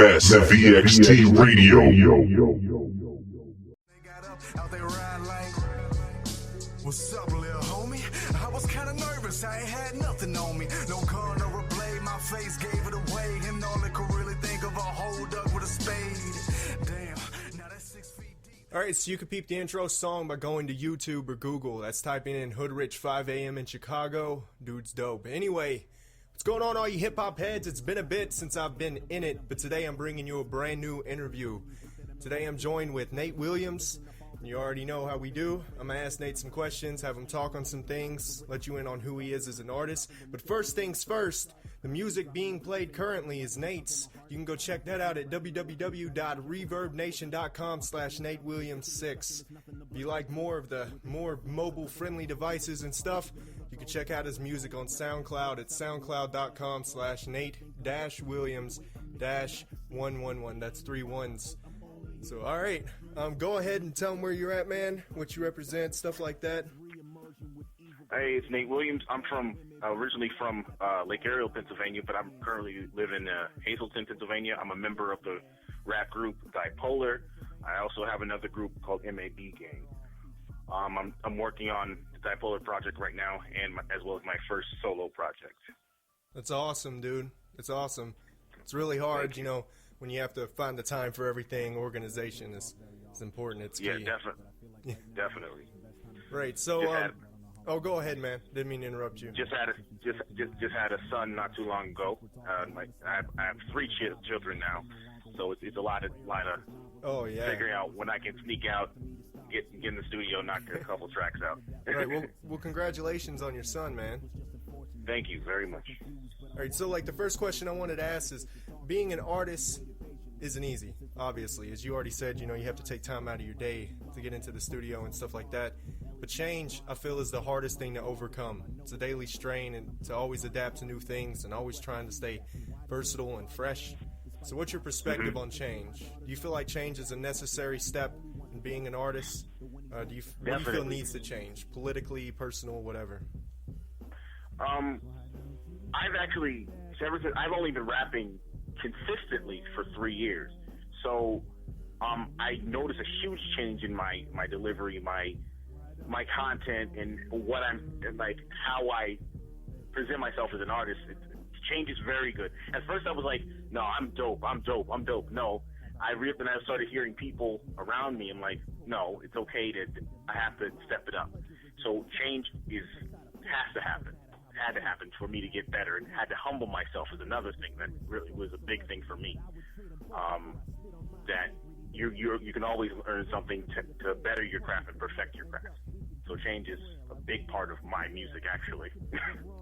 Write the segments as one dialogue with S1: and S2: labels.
S1: Massive VXT Radio.
S2: What's up, little homie? I was kinda nervous, I ain't had nothing on me. No gun or a blade, my face gave it away. And all I could really think of a whole duck with a spade. Damn, now that's 6 feet deep.
S3: Alright, so you can peep the intro song by going to YouTube or Google. That's typing in Hoodrich 5 a.m. in Chicago. Dude's dope. Anyway, what's going on, all you hip-hop heads? It's been a bit since I've been in it, but today I'm bringing you a brand new interview. Today I'm joined with Nate Williams. You already know how we do. I'm going to ask Nate some questions, have him talk on some things, let you in on who he is as an artist. But first things first, the music being played currently is Nate's. You can go check that out at www.reverbnation.com/NateWilliams6. If you like more of the more mobile-friendly devices and stuff, you can check out his music on SoundCloud at soundcloud.com/Nate-Williams-111. That's 3 1s. So, alright, go ahead and tell them where you're at, man, what you represent, stuff like that.
S4: Hey, it's Nate Williams. I'm originally from Lake Ariel, Pennsylvania, but I'm currently live in Hazleton, Pennsylvania. I'm a member of the rap group Bipolar. I also have another group called MAB Gang. I'm working on the Bipolar project right now, and as well as my first solo project.
S3: That's awesome, dude. It's awesome. It's really hard, you know, when you have to find the time for everything. Organization is important. It's key.
S4: Yeah, definitely.
S3: Right. So, go ahead, man. Didn't mean to interrupt you.
S4: Just had a son not too long ago. I have 3 children now, so it's a lot of figuring out when I can sneak out, get in the studio, knock a couple tracks out.
S3: Right. Well, congratulations on your son, man.
S4: Thank you very much.
S3: All right. So, like, the first question I wanted to ask is, being an artist isn't easy, obviously. As you already said, you know, you have to take time out of your day to get into the studio and stuff like that. But change, I feel, is the hardest thing to overcome. It's a daily strain, and to always adapt to new things and always trying to stay versatile and fresh. So what's your perspective on change? Do you feel like change is a necessary step in being an artist? What do you feel needs to change? Politically, personal, whatever?
S4: I've only been rapping consistently for 3 years. So I noticed a huge change in my delivery, my content, and what how I present myself as an artist. Change is very good. At first I was like, no, I'm dope. No, when I started hearing people around me, I'm like, no, it's okay I have to step it up. So change has to happen. Had to happen for me to get better, and had to humble myself is another thing that really was a big thing for me. That you can always learn something to better your craft and perfect your craft. So change is a big part of my music, actually.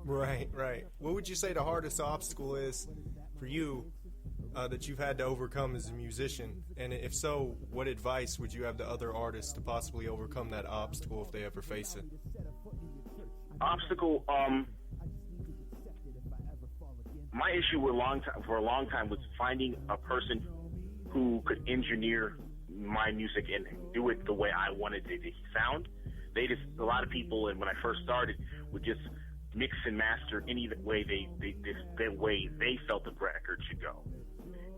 S3: Right. What would you say the hardest obstacle is for you that you've had to overcome as a musician? And if so, what advice would you have to other artists to possibly overcome that obstacle if they ever face it?
S4: Obstacle, my issue for a long time was finding a person who could engineer my music and do it the way I wanted it to sound. A lot of people, and when I first started, would just mix and master any way the way they felt the record should go,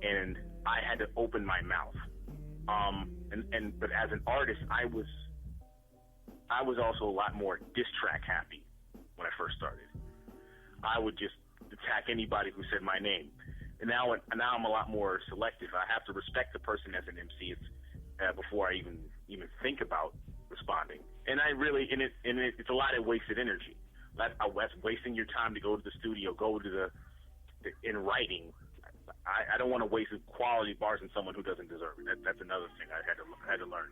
S4: and I had to open my mouth. But as an artist, I was also a lot more diss track happy when I first started. I would just attack anybody who said my name. And now I'm a lot more selective. I have to respect the person as an MC before I even think about responding. And it's a lot of wasted energy. That's wasting your time to go to the studio, go to in writing. I don't want to waste quality bars on someone who doesn't deserve it. That's another thing I had to learn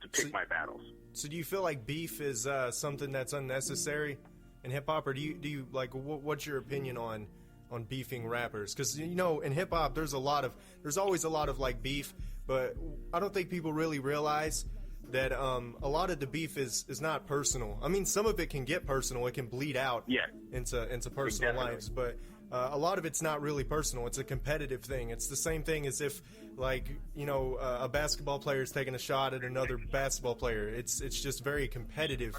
S4: to pick my battles.
S3: So do you feel like beef is something that's unnecessary in hip hop, or do you like what's your opinion on beefing rappers? Because you know, in hip hop there's always a lot of like beef, but I don't think people really realize that a lot of the beef is not personal. I mean, some of it can get personal, it can bleed out into personal lives, but a lot of it's not really personal. It's a competitive thing. It's the same thing as if, like, you know, a basketball player is taking a shot at another basketball player. It's just very competitive.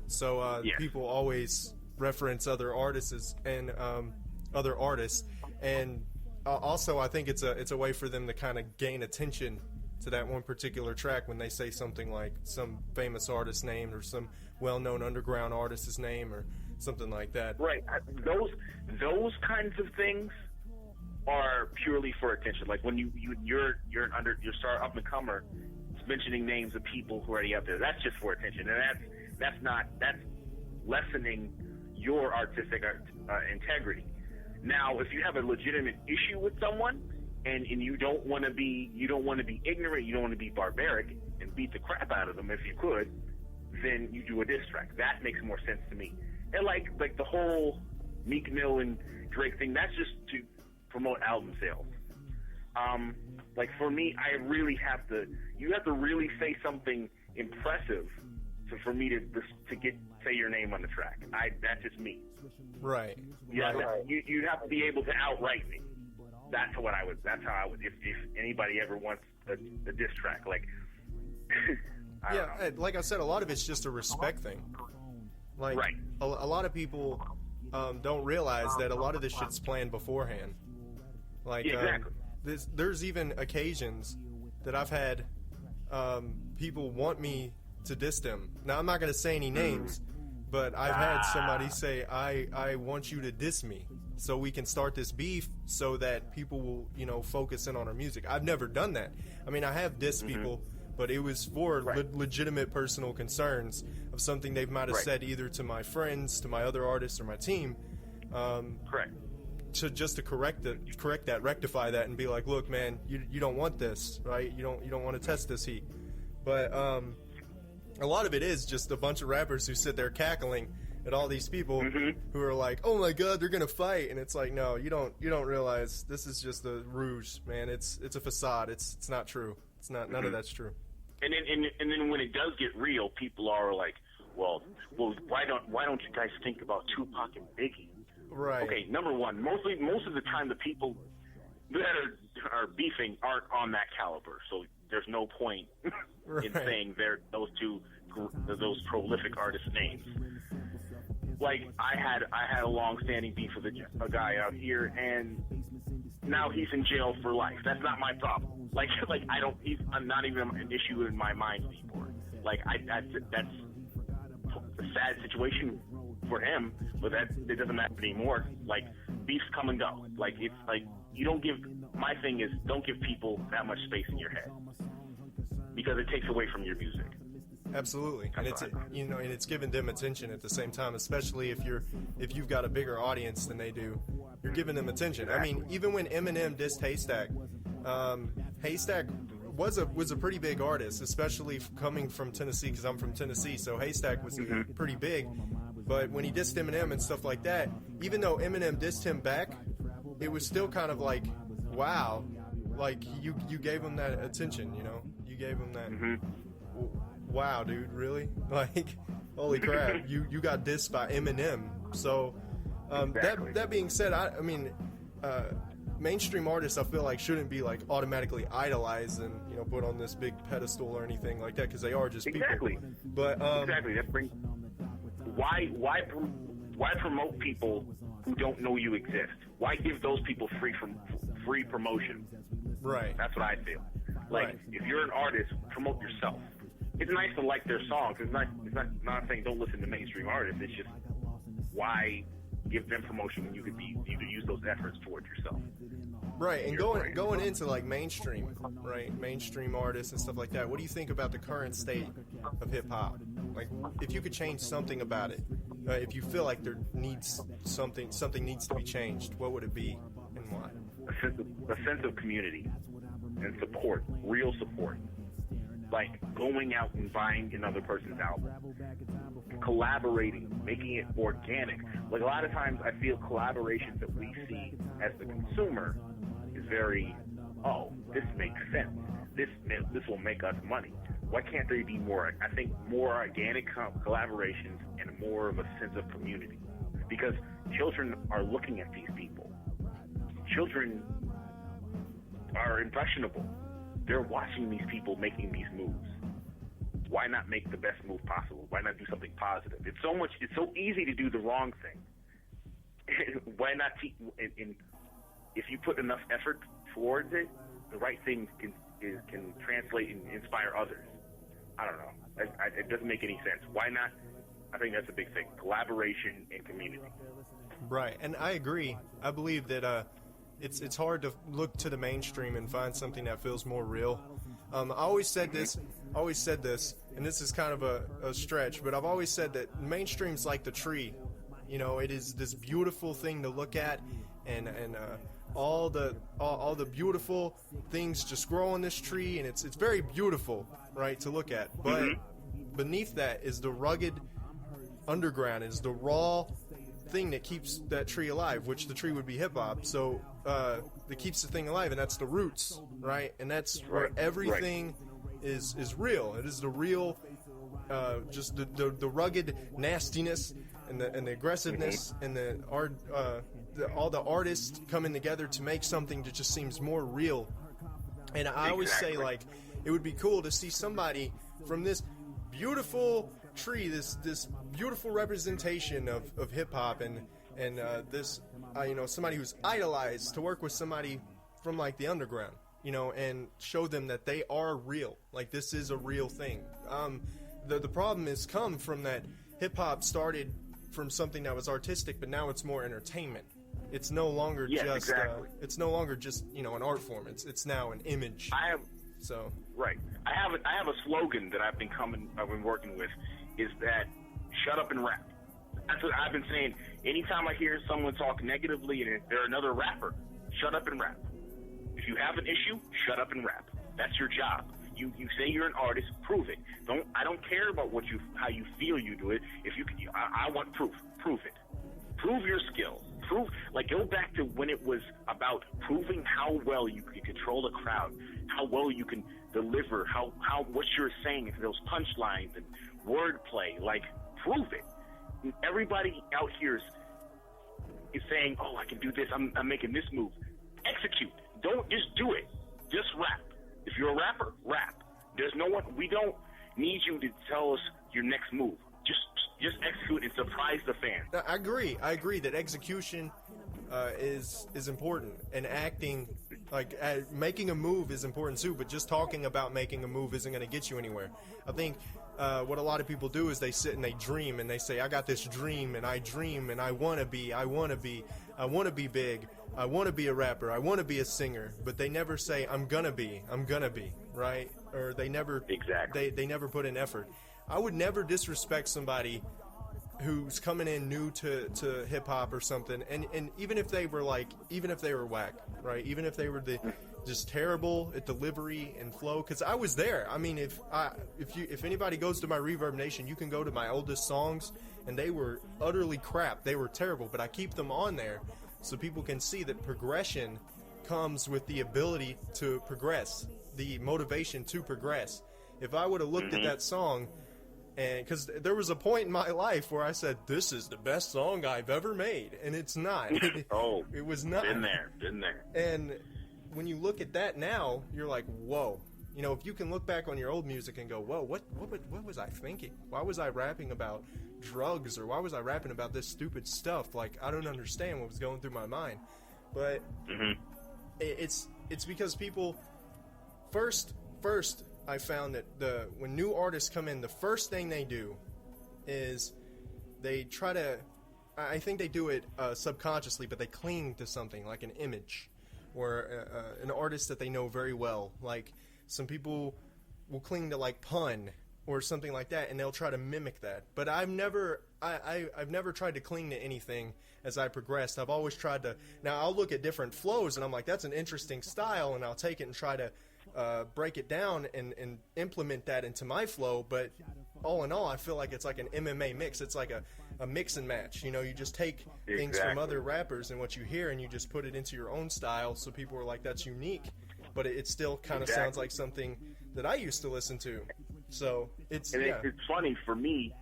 S3: So people always reference other artists and also I think it's a way for them to kind of gain attention to that one particular track when they say something like some famous artist's name or some well-known underground artist's name or something like that.
S4: Right. Those kinds of things are purely for attention. Like when you're up and comer, mentioning names of who are already up there. That's just for attention, and that's lessening your artistic integrity. Now, if you have a legitimate issue with someone, and you don't want to be ignorant, you don't want to be barbaric and beat the crap out of them if you could, then you do a diss track. That makes more sense to me. And like the whole Meek Mill and Drake thing, that's just to promote album sales. Like for me, you have to really say something impressive for me to say your name on the track. That's just me.
S3: Right.
S4: Yeah. You have to be able to outright me. That's how I would. If anybody ever wants a diss track, like.
S3: Like I said, a lot of it's just a respect thing. Like
S4: right.
S3: a lot of people don't realize that a lot of this shit's planned beforehand. Like
S4: exactly.
S3: There's even occasions that I've had people want me to diss them. Now I'm not going to say any names, but I've had somebody say, I want you to diss me so we can start this beef so that people will, focus in on our music. I've never done that. I mean, I have dissed people, but it was for legitimate personal concerns of something they might have said either to my friends, to my other artists, or my team.
S4: Correct.
S3: To correct that, rectify that, and be like, look, man, you don't want this, right? You don't want to test this heat. But a lot of it is just a bunch of rappers who sit there cackling at all these people who are like, oh my god, they're gonna fight, and it's like, no, you don't realize this is just a ruse, man. It's a facade. It's not true. It's not. None of that's true. And
S4: then when it does get real, people are like, well, why don't you guys think about Tupac and Biggie?
S3: Right.
S4: Okay, number one, most of the time the people that are beefing aren't on that caliber, so there's no point in saying those prolific artists' names. Like I had a long-standing beef with a guy out here, and now he's in jail for life. That's not my problem. I'm not even an issue in my mind anymore. Like that's a sad situation for him, but it doesn't matter anymore. Like beefs come and go. Like it's like you don't give. My thing is don't give people that much space in your head because it takes away from your music.
S3: Absolutely, and it's giving them attention at the same time, especially if you've got a bigger audience than they do. You're giving them attention. I mean, even when Eminem dissed Haystack, Haystack was a pretty big artist, especially coming from Tennessee, because I'm from Tennessee, so Haystack was pretty big. But when he dissed Eminem and stuff like that, even though Eminem dissed him back, it was still kind of like, wow, like you gave him that attention, you gave him that. Wow, dude, really? Like, holy crap, you got dissed by Eminem. So that being said, I mean, mainstream artists, I feel like shouldn't be like automatically idolized and put on this big pedestal or anything like that, because they are just people. But
S4: exactly, that brings. Why promote people who don't know you exist? Why give those people free promotion?
S3: Right.
S4: That's what I feel. Like if you're an artist, promote yourself. It's nice to like their songs. It's not saying don't listen to mainstream artists. It's just why give them promotion when you could use those efforts towards yourself.
S3: Right, and going into like mainstream artists and stuff like that. What do you think about the current state of hip hop? Like, if you could change something about it, if you feel like there needs something needs to be changed, what would it be and why?
S4: A sense of community and support, real support. Like going out and buying another person's album, collaborating, making it organic. Like a lot of times I feel collaborations that we see as the consumer is very, this makes sense. This will make us money. Why can't there be more? I think more organic collaborations and more of a sense of community. Because children are looking at these people. Children are impressionable. They're watching these people making these moves. Why not make the best move possible? Why not do something positive? It's so easy to do the wrong thing. Why not if you put enough effort towards it, the right things can translate and inspire others. I don't know. It doesn't make any sense. Why not? I think that's a big thing. Collaboration and community.
S3: Right, and I agree. I believe that it's hard to look to the mainstream and find something that feels more real. I always said this, and this is kind of a stretch, but I've always said that mainstream's like the tree. You know, it is this beautiful thing to look at, and all the beautiful things just grow on this tree, and it's very beautiful, right, to look at. But beneath that is the rugged underground, is the raw thing that keeps that tree alive, which the tree would be hip hop. So that keeps the thing alive, and that's the roots, right? And that's where everything is real. It is the real, just the rugged nastiness and the aggressiveness and all the artists coming together to make something that just seems more real. And I always say, like, it would be cool to see somebody from this beautiful tree, this beautiful representation of hip hop, and this somebody who's idolized, to work with somebody from like the underground, and show them that they are real. Like, this is a real thing. The problem has come from that hip hop started from something that was artistic, but now it's more entertainment. It's no longer it's no longer just an art form. It's now an image. I have a slogan that I've been working with, is that shut up and rap. That's what I've been saying. Anytime I hear someone talk negatively and they're another rapper, shut up and rap. If you have an issue, shut up and rap. That's your job. You say you're an artist, prove it. I don't care about how you feel you do it. I want proof. Prove it. Prove your skills. Go back to when it was about proving how well you can control a crowd, how well you can deliver, how what you're saying, those punchlines and wordplay. Like, prove it. Everybody out here is saying, "Oh, I can do this. I'm making this move." Execute. Don't just do it. Just rap. If you're a rapper, rap. There's no one. We don't need you to tell us your next move. Just execute and surprise the fans. I agree that execution is important, and acting, like making a move, is important too. But just talking about making a move isn't going to get you anywhere. I think what a lot of people do is they sit and they dream, and they say, "I got this dream, and I want to be big. I want to be a rapper. I want to be a singer." But they never say, I'm gonna be, right? Or they never they never put in effort. I would never disrespect somebody who's coming in new to hip hop or something, and even if they were whack, right? Even if they were just terrible at delivery and flow, because I was there. I mean, if anybody goes to my Reverb Nation, you can go to my oldest songs, and they were utterly crap. They were terrible, but I keep them on there so people can see that progression comes with the ability to progress, the motivation to progress. If I would have looked at that song, and because there was a point in my life where I said, "This is the best song I've ever made," and it's not. It was not.
S4: Been there.
S3: And when you look at that now, you're like, "Whoa!" If you can look back on your old music and go, "Whoa, what was I thinking? Why was I rapping about drugs, or why was I rapping about this stupid stuff? Like, I don't understand what was going through my mind." But it's because people first. I found that when new artists come in, the first thing they do is they try to, I think they do it subconsciously, but they cling to something like an image or an artist that they know very well. Like, some people will cling to like Pun or something like that, and they'll try to mimic that. But I've never tried to cling to anything as I progressed. I've always tried to. Now I'll look at different flows, and I'm like, that's an interesting style, and I'll take it and try to break it down and implement that into my flow. But all in all, I feel like it's like an MMA mix. It's like a mix and match. You just take things from other rappers and what you hear, and you just put it into your own style, so people are like, that's unique, but it still kind of sounds like something that I used to listen to. So it's funny for me.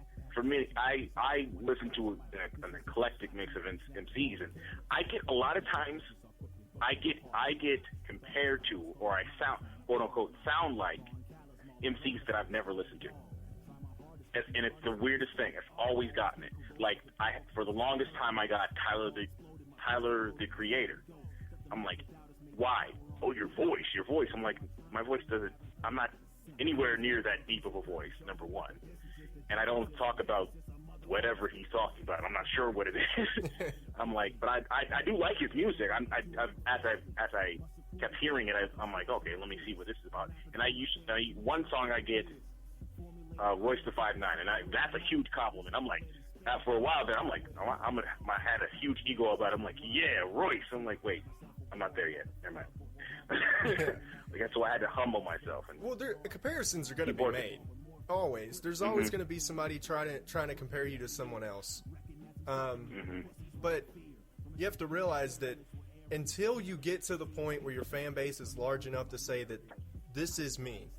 S3: I listen to an eclectic mix of MCs, and I get a lot of times I get compared to, or I sound, quote unquote, sound like MCs that I've never listened to. And it's the weirdest thing. I've always gotten it. Like, for the longest time, I got Tyler the Creator.
S4: I'm like, why? Oh, your voice. I'm like, my voice doesn't, I'm not anywhere near that deep of a voice, number one. And I don't talk about whatever he's talking about. I'm not sure what it is. I'm like, but I do like his music. As I kept hearing it, I'm like, okay, let me see what this is about. And one song I get, Royce the 5'9", and that's a huge compliment. I'm like, for a while there, I'm like, I had a huge ego about it. I'm like, yeah, Royce. I'm like, wait, I'm not there yet. Never mind. So I had to humble myself. And
S3: well, comparisons are going to be made. Always. There's always going to be somebody trying to compare you to someone else. But you have to realize that until you get to the point where your fan base is large enough to say that this is me,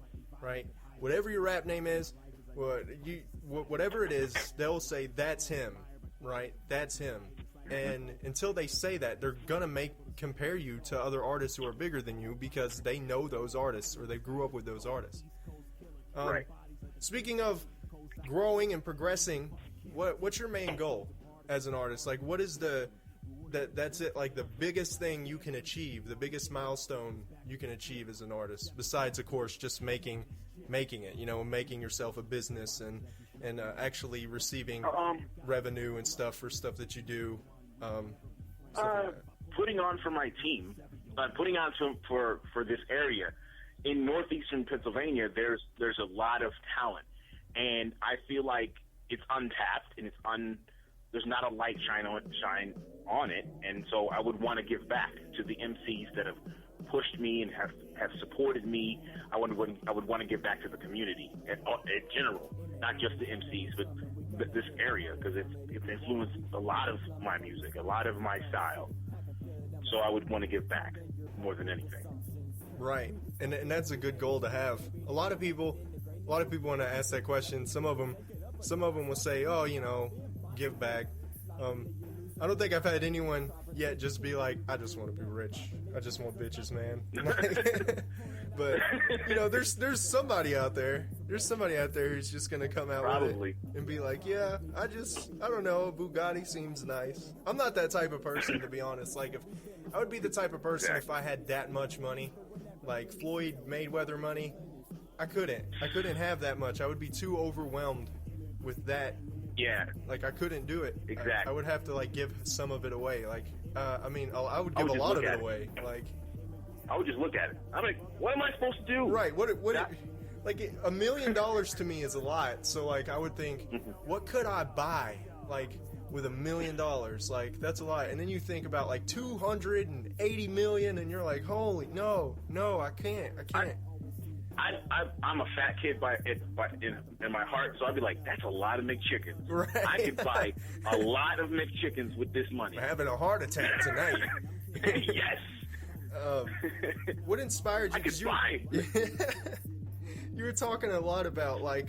S3: right? Whatever your rap name is, whatever it is, they'll say that's him, right? That's him. And until they say that, they're gonna compare you to other artists who are bigger than you because they know those artists or they grew up with those artists.
S4: Right.
S3: Speaking of growing and progressing, what's your main goal as an artist? Like, what is that's it? Like the biggest thing you can achieve, the biggest milestone you can achieve as an artist, besides, of course, just making it. You know, making yourself a business and actually receiving revenue and stuff for stuff that you do.
S4: Putting on for my team, putting on for this area. In northeastern Pennsylvania, there's a lot of talent, and I feel like it's untapped and there's not a light shine on it, and so I would want to give back to the MCs that have pushed me and have supported me. I would want to give back to the community in general, not just the MCs, but this area, because it's influenced a lot of my music, a lot of my style. So I would want to give back more than anything.
S3: Right, and that's a good goal to have. A lot of people want to ask that question. Some of them will say, "Oh, you know, give back." I don't think I've had anyone yet just be like, "I just want to be rich. I just want bitches, man." But you know, there's somebody out there. There's somebody out there who's just gonna come out with it and be like, "Yeah, I don't know. Bugatti seems nice." I'm not that type of person, to be honest. Like, if I would be the type of person if I had that much money. Like Floyd Mayweather money, I couldn't have that much. I would be too overwhelmed with that.
S4: Yeah.
S3: Like, I couldn't do it.
S4: Exactly.
S3: I would have to, like, give some of it away. Like, I would give a lot of it away. Like,
S4: I would just look at it. I'm like, what am I supposed to do?
S3: Right. Like, $1 million to me is a lot. So, like, I would think, what could I buy? Like, with $1 million, like, that's a lot. And then you think about like 280 million, and you're like, holy, no, I can't. I'm
S4: a fat kid in my heart, so I'd be like, that's a lot of McChickens.
S3: Right.
S4: I could buy a lot of McChickens with this money.
S3: I'm having a heart attack tonight.
S4: Yes.
S3: What inspired you?
S4: I could buy.
S3: You were talking a lot about, like,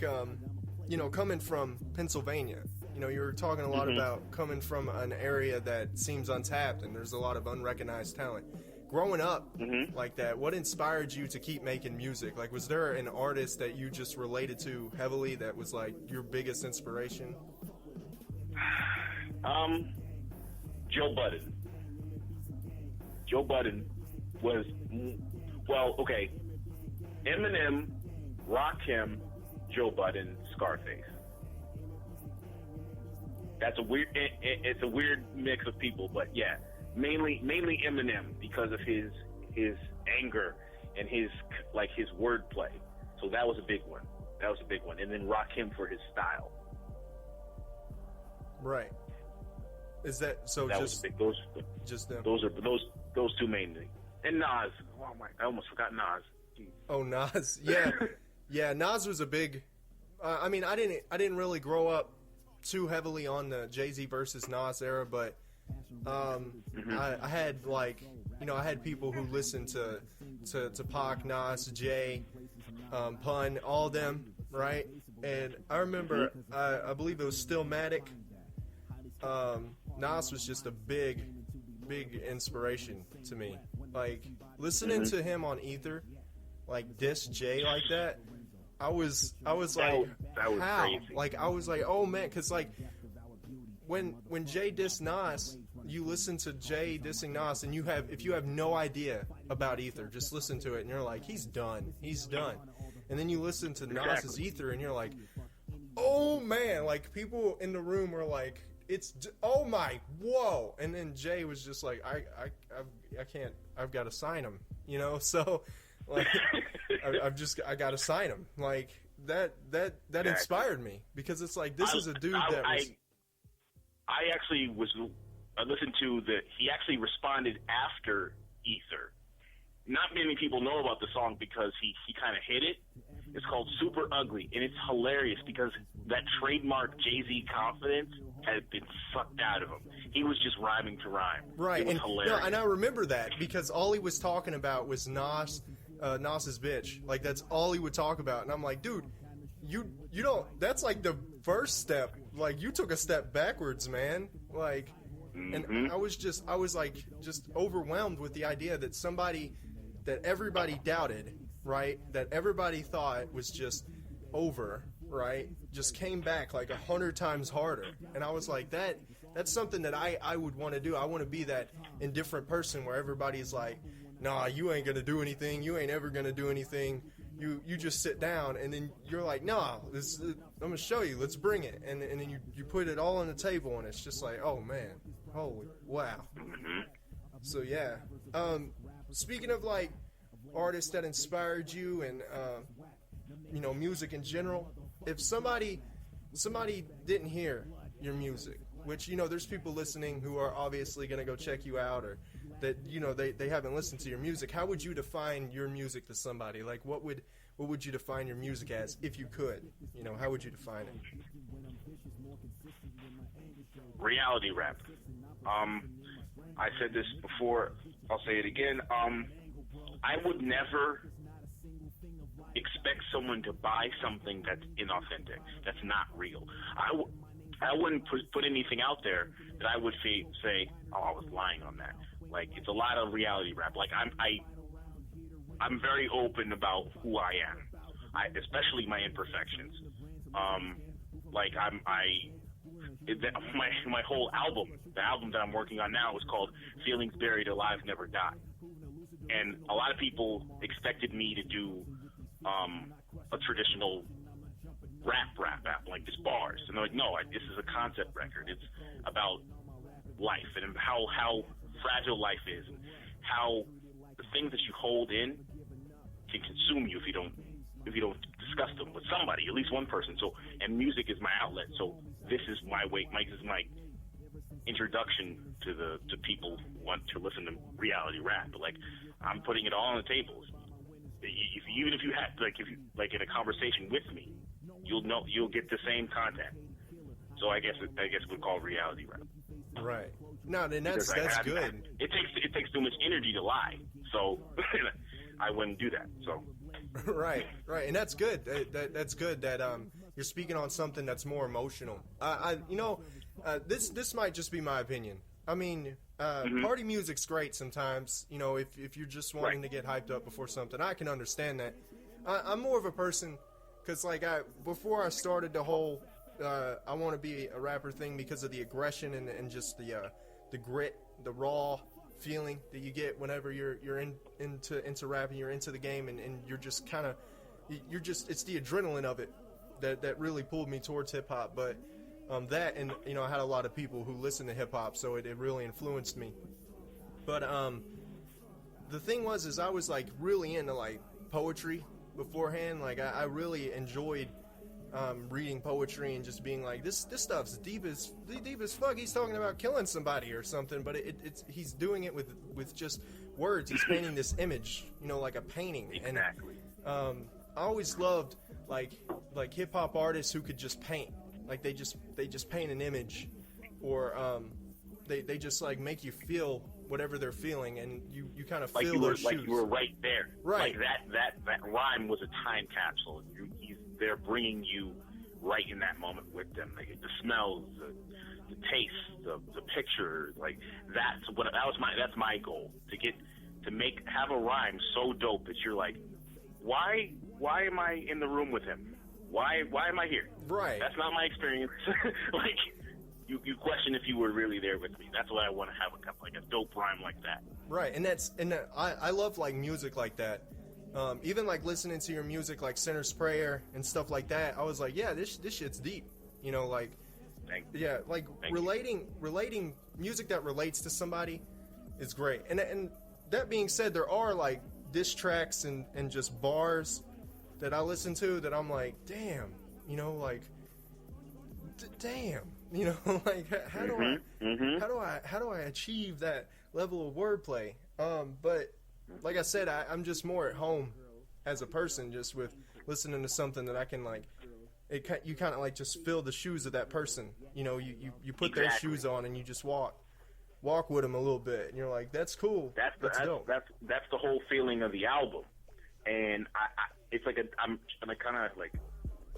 S3: you know, coming from Pennsylvania. You know, you were talking a lot about coming from an area that seems untapped and there's a lot of unrecognized talent. Growing up like that, what inspired you to keep making music? Like, was there an artist that you just related to heavily that was, like, your biggest inspiration?
S4: Joe Budden. Joe Budden was, well, okay, Eminem, Rakim, Joe Budden, Scarface. That's a weird. It's a weird mix of people, but yeah, mainly Eminem because of his anger and his wordplay. So that was a big one. And then Rakim for his style.
S3: Right. Is that so?
S4: That
S3: just
S4: was big. Those two mainly. And Nas. Oh my! I almost forgot Nas. Jeez.
S3: Oh, Nas. Yeah, yeah. Nas was a big. I mean, I didn't really grow up too heavily on the Jay-Z versus Nas era, but I had, like, you know, I had people who listened to Pac, Nas, Jay, Pun, all of them, right? And I remember, I believe it was Stillmatic. Nas was just a big inspiration to me. Like, listening to him on Ether, like, diss Jay like that, I was like,
S4: that was
S3: how?
S4: crazy.
S3: Like, I was like, oh man, because, like, when Jay dissed Nas, you listen to Jay dissing Nas, and if you have no idea about Ether, just listen to it, and you're like, he's done. And then you listen to Nas's Ether, and you're like, oh man, like people in the room were like, oh my, whoa. And then Jay was just like, I can't, I've got to sign him, you know? So like, I got to sign him. Like that inspired me, because it's like, this is a dude
S4: I actually listened to he actually responded after Ether. Not many people know about the song because he kind of hit it. It's called Super Ugly, and it's hilarious because that trademark Jay-Z confidence had been sucked out of him. He was just rhyming to rhyme.
S3: Right.
S4: It was hilarious.
S3: No, and I remember that because all he was talking about was Nas's bitch. Like, that's all he would talk about. And I'm like, dude, you don't, that's like the first step. Like, you took a step backwards, man. Like, and I was like just overwhelmed with the idea that somebody that everybody doubted, right, that everybody thought was just over, right, just came back like 100 times harder. And I was like, that's something that I would want to do. I want to be that indifferent person where everybody's like, nah, you ain't gonna do anything, you ain't ever gonna do anything, you just sit down. And then you're like, nah, I'm gonna show you, let's bring it. And then you put it all on the table, and it's just like, oh man, holy wow. So yeah, speaking of like artists that inspired you and music in general, if somebody didn't hear your music, which there's people listening who are obviously going to go check you out, or that they haven't listened to your music, how would you define your music to somebody? Like, what would you define your music as if you could? How would you define it?
S4: Reality rap. I said this before, I'll say it again. I would never expect someone to buy something that's inauthentic, that's not real. I wouldn't put anything out there that I would say, oh, I was lying on that. Like, it's a lot of reality rap. Like, I'm very open about who I am, especially my imperfections. My whole album, the album that I'm working on now, is called Feelings Buried Alive Never Die. And a lot of people expected me to do a traditional rap, like just bars. And they're like, no, this is a concept record. It's about life and how fragile life is, and how the things that you hold in can consume you if you don't discuss them with somebody, at least one person. So, and music is my outlet. So this is my way. This is my introduction to people who want to listen to reality rap. But like, I'm putting it all on the table. Even if you have, like in a conversation with me, you'll get the same content. So I guess we'd call it reality rap.
S3: Right. No, then that's good.
S4: It takes too much energy to lie. So I wouldn't do that. So.
S3: Right, and that's good. That's good that you're speaking on something that's more emotional. This might just be my opinion. I mean, party music's great sometimes. If you're just wanting to get hyped up before something, I can understand that. I'm more of a person, because before I started the whole I want to be a rapper thing, because of the aggression and just the grit, the raw feeling that you get whenever you're into rapping, you're into the game, and you're just kind of it's the adrenaline of it that really pulled me towards hip hop. But that, and I had a lot of people who listen to hip hop, so it really influenced me. But the thing is I was like really into like poetry beforehand. Like I really enjoyed reading poetry and just being like, this stuff's deep as fuck. He's talking about killing somebody or something, but he's doing it with just words. He's painting this image, like a painting.
S4: Exactly.
S3: And I always loved like hip hop artists who could just paint. Like they just paint an image, or they just like make you feel whatever they're feeling, and you kind of feel their shoes.
S4: Like you were right there.
S3: Right.
S4: Like that rhyme was a time capsule. They're bringing you right in that moment with them. Like the smells, the taste, the picture. Like that's my goal, to have a rhyme so dope that you're like, why am I in the room with him? Why am I here?
S3: Right.
S4: That's not my experience. Like, you question if you were really there with me. That's why I want to have a dope rhyme like that.
S3: Right, I love like music like that. Even like listening to your music like Sinner's Prayer and stuff like that, I was like, yeah, this shit's deep. You know, like, yeah, like relating music that relates to somebody is great. And that being said, there are like diss tracks and just bars that I listen to that I'm like, damn, you know, like, damn, you know, like how do I achieve that level of wordplay? But like I said, I'm just more at home as a person, just with listening to something that I can like. You kind of like just fill the shoes of that person. You know, you put their shoes on and you just walk with them a little bit, and you're like, that's cool. That's dope.
S4: That's the whole feeling of the album, and it's like I'm kind of like,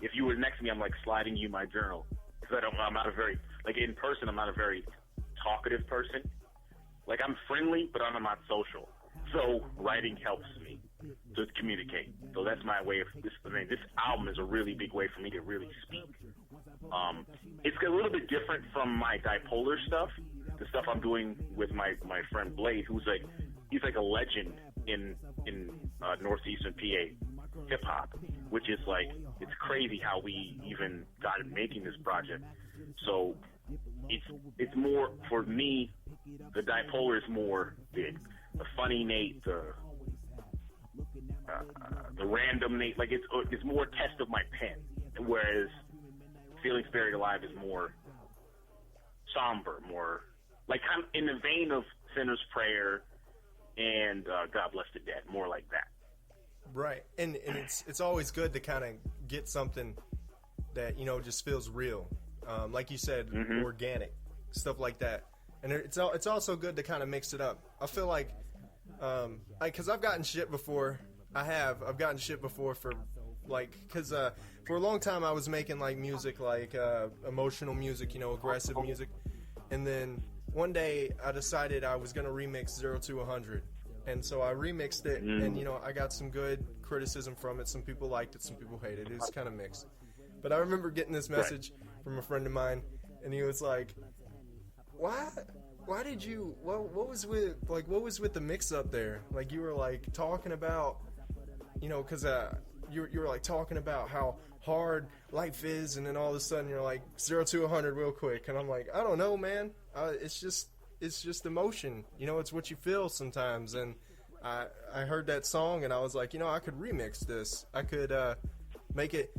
S4: if you were next to me, I'm like sliding you my journal, because I'm not a very, like, in person, I'm not a very talkative person. Like, I'm friendly, but I'm not social. So writing helps me to communicate. So that's my way of this. I mean, this album is a really big way for me to really speak. It's a little bit different from my bipolar stuff, the stuff I'm doing with my friend Blade, he's like a legend in northeastern PA hip hop, which is like, it's crazy how we even got making this project. So it's more for me. The bipolar is more the funny Nate, the random Nate. Like, it's more a test of my pen, whereas Feelings Buried Alive is more somber, more like kind of in the vein of Sinner's Prayer and God Bless the Dead, more like that.
S3: Right, and it's always good to kind of get something that, you know, just feels real, like you said, organic stuff like that. And it's also good to kind of mix it up. I feel like, because I've gotten shit before. I've gotten shit before for, like, because for a long time I was making like music, like emotional music, you know, aggressive music, and then one day I decided I was gonna remix 0 to 100, and so I remixed it, and you know, I got some good criticism from it. Some people liked it, some people hated it. It was kind of mixed. But I remember getting this message from a friend of mine, and he was like, why did you, what was with the mix up there? Like, you were like talking about, you know, because you were like talking about how hard life is, and then all of a sudden you're like 0 to 100 real quick, and I'm like, I don't know, man. It's just emotion, you know. It's what you feel sometimes. And I heard that song, and I was like, you know, I could remix this. I could make it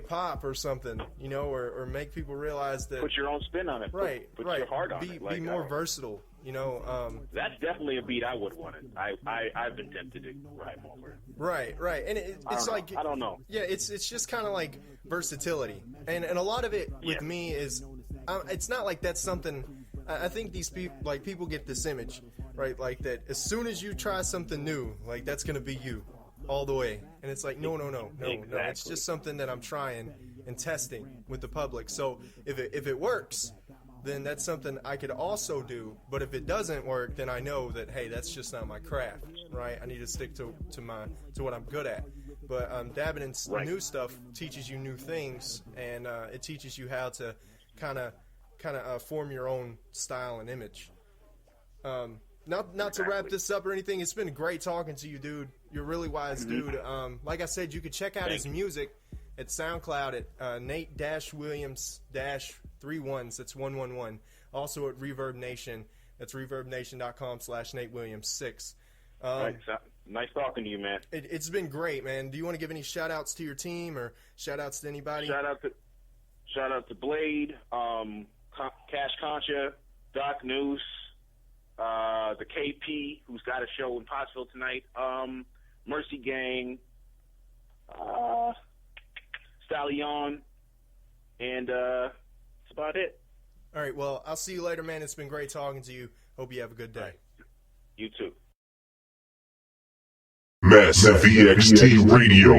S3: pop or something, you know, or make people realize that.
S4: Put your own spin on it.
S3: Right,
S4: put your heart on it.
S3: Like, be more versatile, you know.
S4: That's definitely a beat I would want it. I've been tempted to rhyme over.
S3: Right, and it's like,
S4: I don't know.
S3: Yeah, it's just kind of like versatility, and a lot of it with me is, it's not like that's something. I think these people get this image, right? Like, that as soon as you try something new, like, that's gonna be you all the way. And it's like, no. It's just something that I'm trying and testing with the public. So if it works, then that's something I could also do. But if it doesn't work, then I know that, hey, that's just not my craft, right? I need to stick to what I'm good at. But dabbing in new stuff teaches you new things, and it teaches you how to kind of form your own style and image. Not to wrap this up or anything, it's been great talking to you, dude. You're a really wise dude. Like I said, you could check out his music at SoundCloud at Nate-Williams-31. That's 111. Also at Reverb Nation. That's reverbnation.com/NateWilliams6.
S4: Nice talking to you, man.
S3: It's been great, man. Do you want to give any shout-outs to your team or shout-outs to anybody?
S4: Shout out to Blade, Cash Concha, Doc Noose, the KP, who's got a show in Pottsville tonight, Mercy Gang, Stallion, and that's about it.
S3: All right, well, I'll see you later, man. It's been great talking to you. Hope you have a good day.
S4: Right. You too.
S1: Massive VXT Radio.